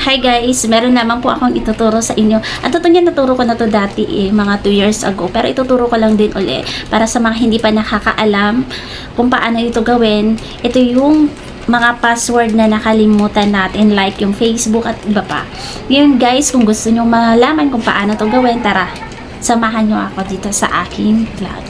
Hi guys, meron naman po akong ituturo sa inyo. At totoo niya, naturo ko na to dati mga 2 years ago. Pero ituturo ko lang din uli para sa mga hindi pa nakakaalam kung paano ito gawin. Ito yung mga password na nakalimutan natin, like yung Facebook at iba pa. Ngayon guys, kung gusto nyo malaman kung paano to gawin, tara, samahan nyo ako dito sa aking vlog.